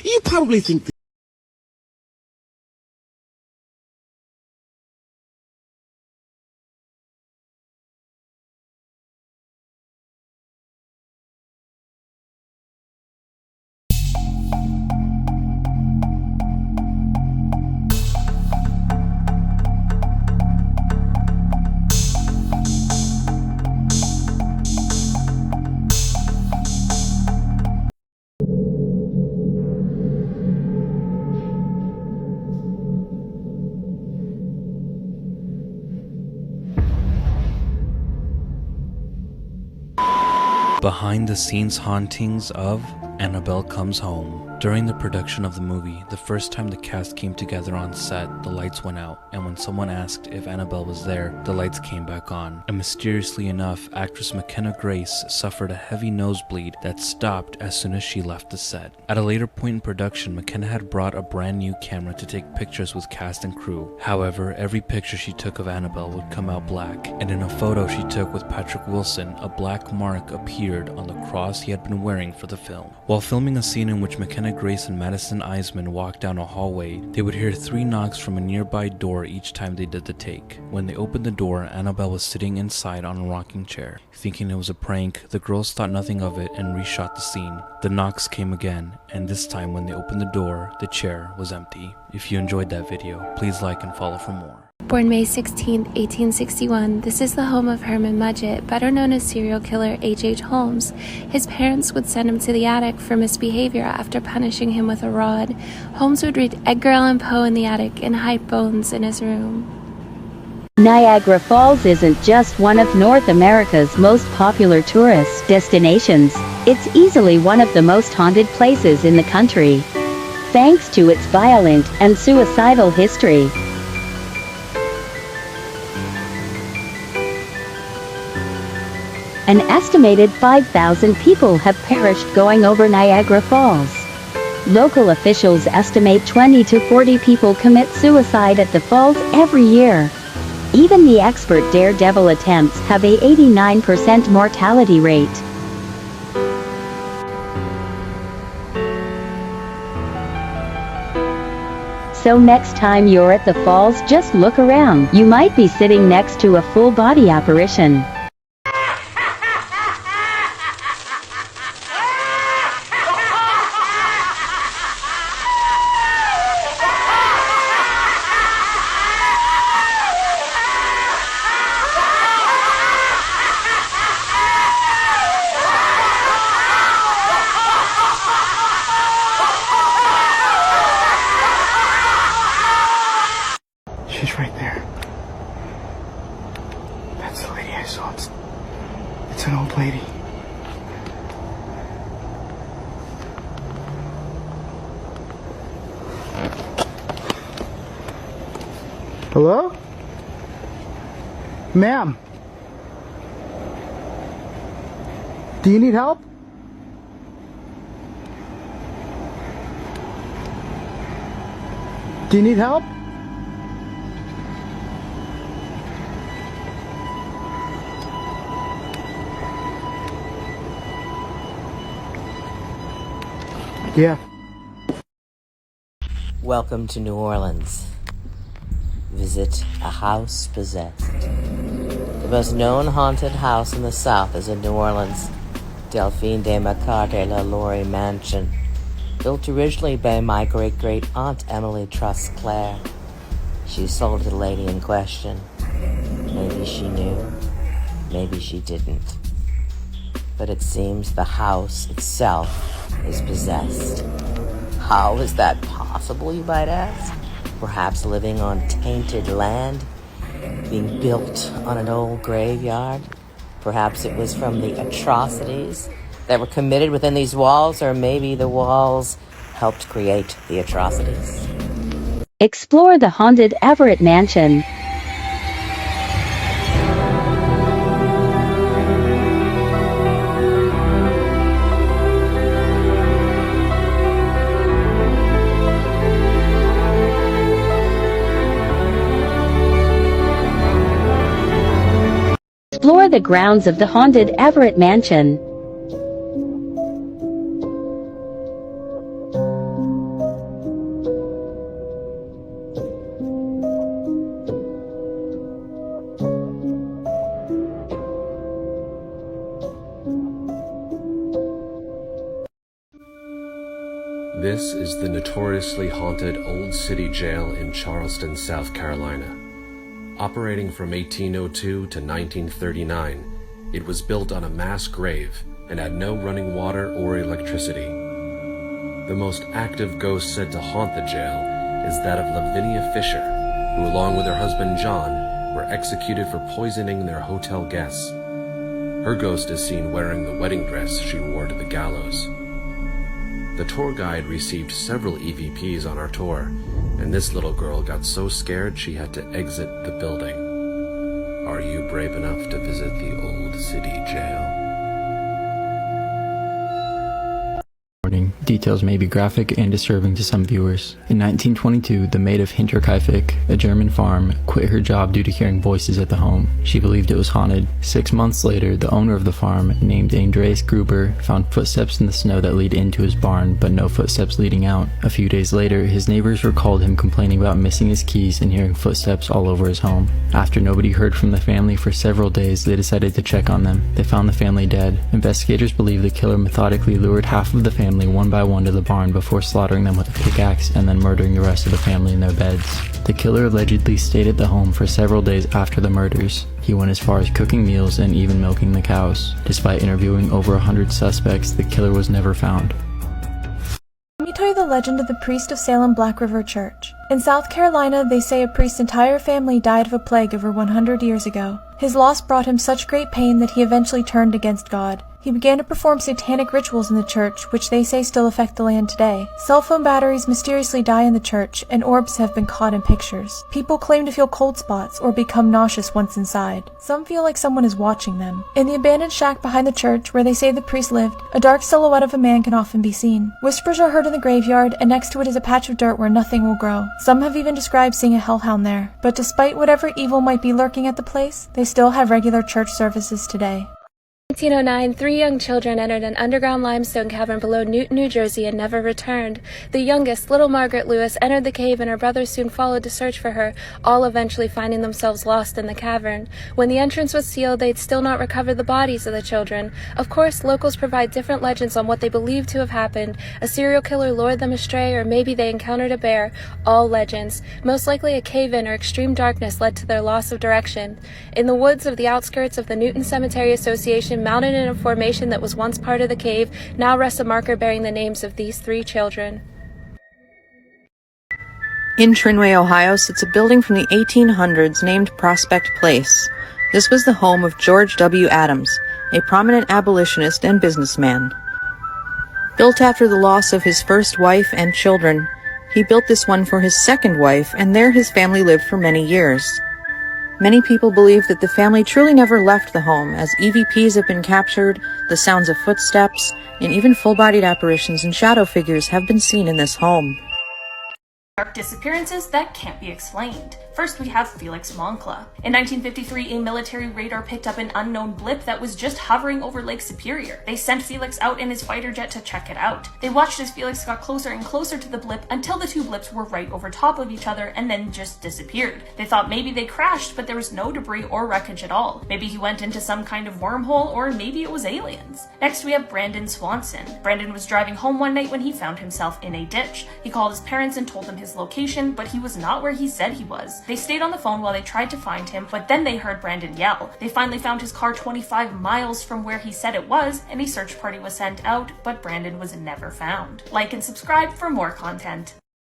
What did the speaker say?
You probably think Behind the scenes hauntings of Annabelle Comes Home. During the production of the movie, the first time the cast came together on set, the lights went out, and when someone asked if Annabelle was there, the lights came back on. And mysteriously enough, actress McKenna Grace suffered a heavy nosebleed that stopped as soon as she left the set. At a later point in production, McKenna had brought a brand new camera to take pictures with cast and crew. However, every picture she took of Annabelle would come out black, and in a photo she took with Patrick Wilson, a black mark appeared on the cross he had been wearing for the film. While filming a scene in which McKenna Grace and Madison Eisman walked down a hallway, they would hear 3 knocks from a nearby door each time they did the take. When they opened the door, Annabelle was sitting inside on a rocking chair. Thinking it was a prank, the girls thought nothing of it and reshot the scene. The knocks came again, and this time when they opened the door, the chair was empty. If you enjoyed that video, please like and follow for more. Born May 16, 1861, this is the home of Herman Mudgett, better known as serial killer H.H. Holmes. His parents would send him to the attic for misbehavior after punishing him with a rod. Holmes would read Edgar Allan Poe in the attic and hide bones in his room. Niagara Falls isn't just one of North America's most popular tourist destinations. It's easily one of the most haunted places in the country, thanks to its violent and suicidal history. An estimated 5,000 people have perished going over Niagara Falls. Local officials estimate 20 to 40 people commit suicide at the falls every year. Even the expert daredevil attempts have a 89% mortality rate. So next time you're at the falls, just look around. You might be sitting next to a full-body apparition. She's right there. That's the lady I saw. It's an old lady. Hello? Ma'am? Do you need help? Do you need help? Yeah. Welcome to New Orleans. Visit a house possessed. The most known haunted house in the South is in New Orleans, Delphine de Macarte La Laurie Mansion, built originally by my great-great-aunt Emily Truss Clare. She sold to the lady in question. Maybe she knew, maybe she didn't. But it seems the house itself is possessed. How is that possible, you might ask? Perhaps living on tainted land, being built on an old graveyard. Perhaps it was from the atrocities that were committed within these walls, or maybe the walls helped create the atrocities. Explore the haunted Everett Mansion. Explore the grounds of the haunted Everett Mansion. This is the notoriously haunted Old City Jail in Charleston, South Carolina. Operating from 1802 to 1939, it was built on a mass grave and had no running water or electricity. The most active ghost said to haunt the jail is that of Lavinia Fisher, who along with her husband John were executed for poisoning their hotel guests. Her ghost is seen wearing the wedding dress she wore to the gallows. The tour guide received several EVPs on our tour, and this little girl got so scared she had to exit the building. Are you brave enough to visit the Old City Jail? Details may be graphic and disturbing to some viewers. In 1922, the maid of Hinterkaifeck, a German farm, quit her job due to hearing voices at the home. She believed it was haunted. 6 months later, the owner of the farm, named Andreas Gruber, found footsteps in the snow that lead into his barn, but no footsteps leading out. A few days later, his neighbors recalled him complaining about missing his keys and hearing footsteps all over his home. After nobody heard from the family for several days, they decided to check on them. They found the family dead. Investigators believe the killer methodically lured half of the family one by one to the barn before slaughtering them with a pickaxe and then murdering the rest of the family in their beds. The killer allegedly stayed at the home for several days after the murders. He went as far as cooking meals and even milking the cows. Despite interviewing over 100 suspects, the killer was never found. Let me tell you the legend of the priest of Salem Black River Church. In South Carolina, they say a priest's entire family died of a plague over 100 years ago. His loss brought him such great pain that he eventually turned against God. He began to perform satanic rituals in the church, which they say still affect the land today. Cell phone batteries mysteriously die in the church, and orbs have been caught in pictures. People claim to feel cold spots or become nauseous once inside. Some feel like someone is watching them. In the abandoned shack behind the church, where they say the priest lived, a dark silhouette of a man can often be seen. Whispers are heard in the graveyard, and next to it is a patch of dirt where nothing will grow. Some have even described seeing a hellhound there. But despite whatever evil might be lurking at the place, they still have regular church services today. 1909, 3 young children entered an underground limestone cavern below Newton, New Jersey, and never returned. The youngest, little Margaret Lewis, entered the cave, and her brothers soon followed to search for her, all eventually finding themselves lost in the cavern. When the entrance was sealed, they'd still not recovered the bodies of the children. Of course, locals provide different legends on what they believe to have happened. A serial killer lured them astray, or maybe they encountered a bear. All legends. Most likely a cave-in or extreme darkness led to their loss of direction. In the woods of the outskirts of the Newton Cemetery Association, mounted in a formation that was once part of the cave, now rests a marker bearing the names of these 3 children. In Trinway, Ohio, sits a building from the 1800s named Prospect Place. This was the home of George W. Adams, a prominent abolitionist and businessman. Built after the loss of his first wife and children, he built this one for his second wife, and there his family lived for many years. Many people believe that the family truly never left the home, as EVPs have been captured, the sounds of footsteps, and even full-bodied apparitions and shadow figures have been seen in this home. Dark disappearances that can't be explained. First, we have Felix Moncla. In 1953, a military radar picked up an unknown blip that was just hovering over Lake Superior. They sent Felix out in his fighter jet to check it out. They watched as Felix got closer and closer to the blip until the 2 blips were right over top of each other and then just disappeared. They thought maybe they crashed, but there was no debris or wreckage at all. Maybe he went into some kind of wormhole, or maybe it was aliens. Next, we have Brandon Swanson. Brandon was driving home one night when he found himself in a ditch. He called his parents and told them his location, but he was not where he said he was. They stayed on the phone while they tried to find him, but then they heard Brandon yell. They finally found his car 25 miles from where he said it was, and a search party was sent out, but Brandon was never found. Like and subscribe for more content.